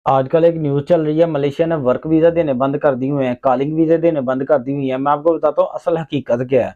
आजकल एक न्यूज़ चल रही है, मलेशिया ने वर्क वीज़ा देने बंद कर दिए हुए हैं, कॉलिंग वीज़ा देने बंद कर दी हुई है। मैं आपको बताता हूँ असल हकीकत क्या है।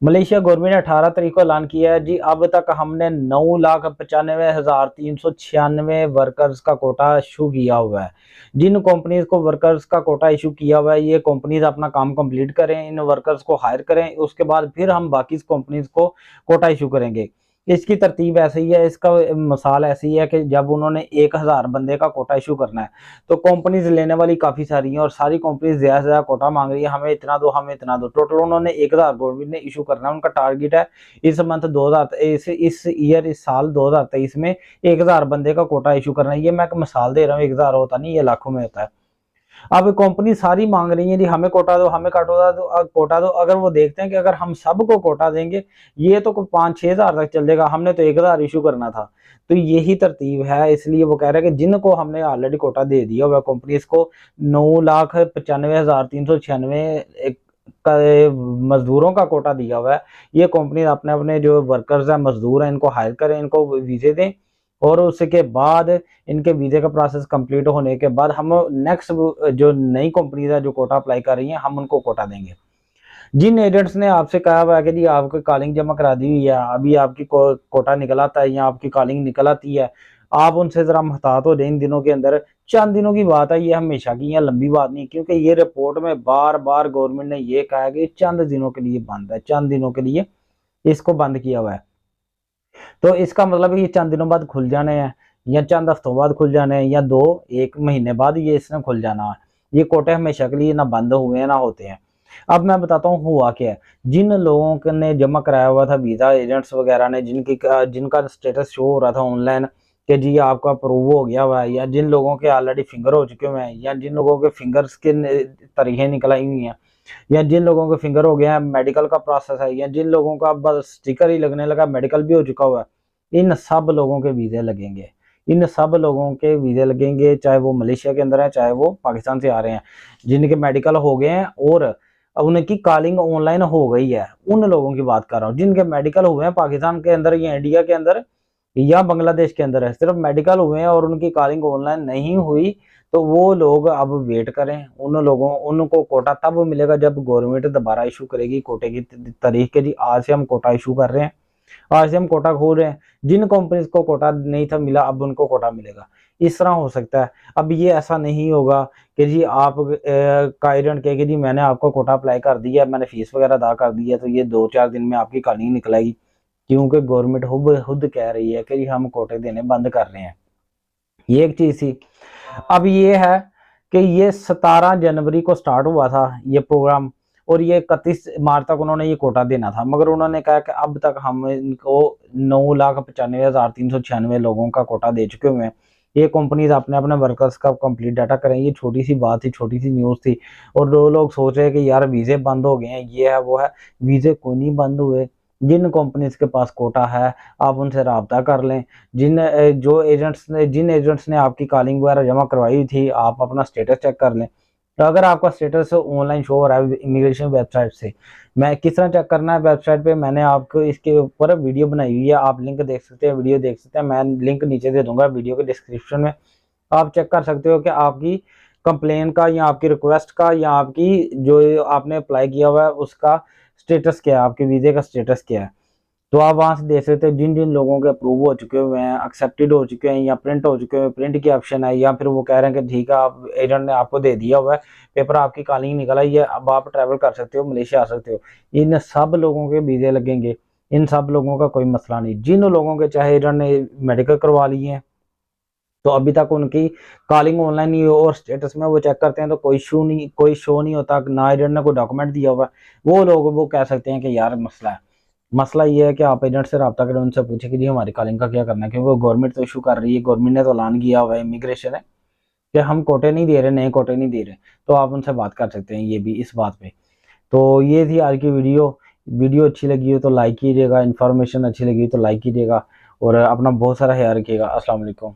मलेशिया गवर्नमेंट ने 18 तारीख को ऐलान किया है जी, अब तक हमने 9,95,396 वर्कर्स का कोटा इशू किया हुआ है। जिन कंपनीज को वर्कर्स का कोटा इशू किया हुआ है, ये कंपनीज अपना काम कंप्लीट करें, इन वर्कर्स को हायर करें, उसके बाद फिर हम बाकी कंपनीज को कोटा इशू करेंगे। इसकी तरतीब ऐसी ही है, इसका मिसाल ऐसी है कि जब उन्होंने 1000 बंदे का कोटा इशू करना है, तो कंपनीज लेने वाली काफी सारी हैं और सारी कंपनीज ज्यादा से ज्यादा कोटा मांग रही है, हमें इतना दो, हमें इतना दो। टोटल उन्होंने 1000 गवर्नमेंट ने इशू करना है, उनका टारगेट है इस मंथ 2000 इस साल 2023 में 1000 बंदे का कोटा इशू करना है। ये मैं एक मिसाल दे रहा हूँ, 1000 होता नहीं, ये लाखों में होता है। अब कंपनी सारी मांग रही है जी, हमें कोटा दो, हमें कोटा दो, कोटा दो। अगर वो देखते हैं कि अगर हम सबको कोटा देंगे ये तो 5-6 हजार तक चल जाएगा, हमने तो 1000 इशू करना था। तो यही तरतीब है, इसलिए वो कह रहे हैं कि जिनको हमने ऑलरेडी कोटा दे दिया वह कंपनीज को 9,95,396 मजदूरों का कोटा दिया हुआ है। ये कंपनी अपने अपने जो वर्कर्स हैं, मजदूर हैं, इनको हायर करें, इनको वीजे दें और उसके बाद इनके वीजे का प्रोसेस कंप्लीट होने के बाद हम नेक्स्ट जो नई कंपनीज है जो कोटा अप्लाई कर रही हैं, हम उनको कोटा देंगे। जिन एजेंट्स ने आपसे कहा हुआ है कि जी आपकी कॉलिंग जमा करा दी हुई है, अभी आपकी कोटा निकल आता है या आपकी कॉलिंग निकल आती है, आप उनसे जरा मुहतात हो जाए इन दिनों के अंदर। चंद दिनों की बात है, ये हमेशा की है, लंबी बात नहीं, क्योंकि ये रिपोर्ट में बार बार गवर्नमेंट ने ये कहा है कि चंद दिनों के लिए बंद है, चंद दिनों के लिए इसको बंद किया हुआ है। तो इसका मतलब है ये चंद दिनों बाद खुल जाने हैं या चंद हफ्तों बाद खुल जाने हैं या 1 महीने बाद ये इसने खुल जाना है। ये कोटे हमेशा के लिए ना बंद हुए हैं ना होते हैं। अब मैं बताता हूँ हुआ क्या है। जिन लोगों ने जमा कराया हुआ था वीजा, एजेंट्स वगैरह ने जिनका स्टेटस शो हो रहा था ऑनलाइन कि जी आपका अप्रूव हो गया हुआ है, या जिन लोगों के ऑलरेडी फिंगर हो चुके हुए हैं, या जिन लोगों के फिंगर्स के तरीके निकल आई हुई हैं, या जिन लोगों के फिंगर हो गया है, मेडिकल का प्रोसेस है, या जिन लोगों का बस स्टिकर ही लगने लगा, मेडिकल भी हो चुका हुआ है, इन सब लोगों के वीजे लगेंगे। इन सब लोगों के वीजे लगेंगे, चाहे वो मलेशिया के अंदर है चाहे वो पाकिस्तान से आ रहे हैं। जिनके मेडिकल हो गए हैं और उनकी कॉलिंग ऑनलाइन हो गई है, उन लोगों की बात कर रहा हूँ। जिनके मेडिकल हुए हैं पाकिस्तान के अंदर या इंडिया के अंदर या बांग्लादेश के अंदर है, सिर्फ मेडिकल हुए हैं और उनकी कॉलिंग ऑनलाइन नहीं हुई, तो वो लोग अब वेट करें। उनको कोटा तब मिलेगा जब गवर्नमेंट दोबारा इशू करेगी कोटे की तारीख के, जी आज से हम कोटा इशू कर रहे हैं, आज से हम कोटा खोल रहे हैं। जिन कंपनीज को कोटा नहीं था मिला, अब उनको कोटा मिलेगा। इस तरह हो सकता है। अब ये ऐसा नहीं होगा कि जी आप का एजेंट कहे कि जी मैंने आपको कोटा अप्लाई कर दिया, मैंने फीस वगैरह अदा कर दी है, तो ये 2-4 दिन में आपकी कॉलिंग निकलेगी। क्योंकि गवर्नमेंट खुद कह रही है कि जी हम कोटे देने बंद कर रहे हैं। ये एक चीज थी। अब ये है कि ये 17 जनवरी को स्टार्ट हुआ था ये प्रोग्राम, और ये 31 मार्च तक उन्होंने ये कोटा देना था, मगर उन्होंने कहा कि अब तक हम इनको 9,95,396 लोगों का कोटा दे चुके हुए हैं। ये कंपनीज अपने अपने वर्कर्स का कंप्लीट डाटा करें। ये छोटी सी बात थी, छोटी सी न्यूज़ थी, और दो लोग सोच रहे हैं कि यार वीजे बंद हो गए हैं, ये है वो है। वीजे कोई नहीं बंद हुए। जिन कंपनीज के पास कोटा है आप उनसे रब्ता कर लें। जिन एजेंट्स ने आपकी कॉलिंग वगैरह जमा करवाई थी, आप अपना स्टेटस चेक कर लें। तो अगर आपका स्टेटस ऑनलाइन शो हो रहा है इमिग्रेशन वेबसाइट से, मैं किस तरह चेक करना है वेबसाइट पे, मैंने आपको इसके ऊपर वीडियो बनाई हुई है, आप लिंक देख सकते हैं, वीडियो देख सकते हैं। मैं लिंक नीचे दे दूंगा वीडियो के डिस्क्रिप्शन में। आप चेक कर सकते हो कि आपकी कंप्लेन का या आपकी रिक्वेस्ट का या आपकी जो आपने अप्लाई किया हुआ है उसका स्टेटस क्या है, आपके वीजे का स्टेटस क्या है। तो आप वहां से देख सकते हैं जिन जिन लोगों के अप्रूव हो चुके हुए हैं, एक्सेप्टेड हो चुके हैं या प्रिंट हो चुके हैं, प्रिंट की ऑप्शन है, या फिर वो कह रहे हैं कि ठीक है आप एजेंट ने आपको दे दिया हुआ है पेपर, आपकी कॉलिंग निकल आई है, अब आप ट्रैवल कर सकते हो, मलेशिया आ सकते हो। इन सब लोगों के वीजे लगेंगे, इन सब लोगों का कोई मसला नहीं। जिन लोगों के चाहे एजेंट ने मेडिकल करवा लिए हैं तो अभी तक उनकी कॉलिंग ऑनलाइन नहीं हो और स्टेटस में वो चेक करते हैं तो कोई शो नहीं होता, ना एजेंट ने कोई डॉक्यूमेंट दिया हुआ है, वो लोग वो कह सकते हैं कि यार मसला है। मसला ये है कि आप एजेंट से रब्ता करें, उनसे पूछे कि जी हमारी कॉलिंग का क्या करना है, क्योंकि गवर्नमेंट तो इशू कर रही है, गवर्नमेंट ने तो ऐलान किया हुआ है, इमिग्रेशन है कि हम कोटे नहीं दे रहे, नए कोटे नहीं दे रहे। तो आप उनसे बात कर सकते हैं ये भी इस बात पे। तो ये थी आज की वीडियो। वीडियो अच्छी लगी हो तो लाइक कीजिएगा, इन्फॉर्मेशन अच्छी लगी हो तो लाइक कीजिएगा, और अपना बहुत सारा ख्याल रखिएगा। अस्सलाम वालेकुम।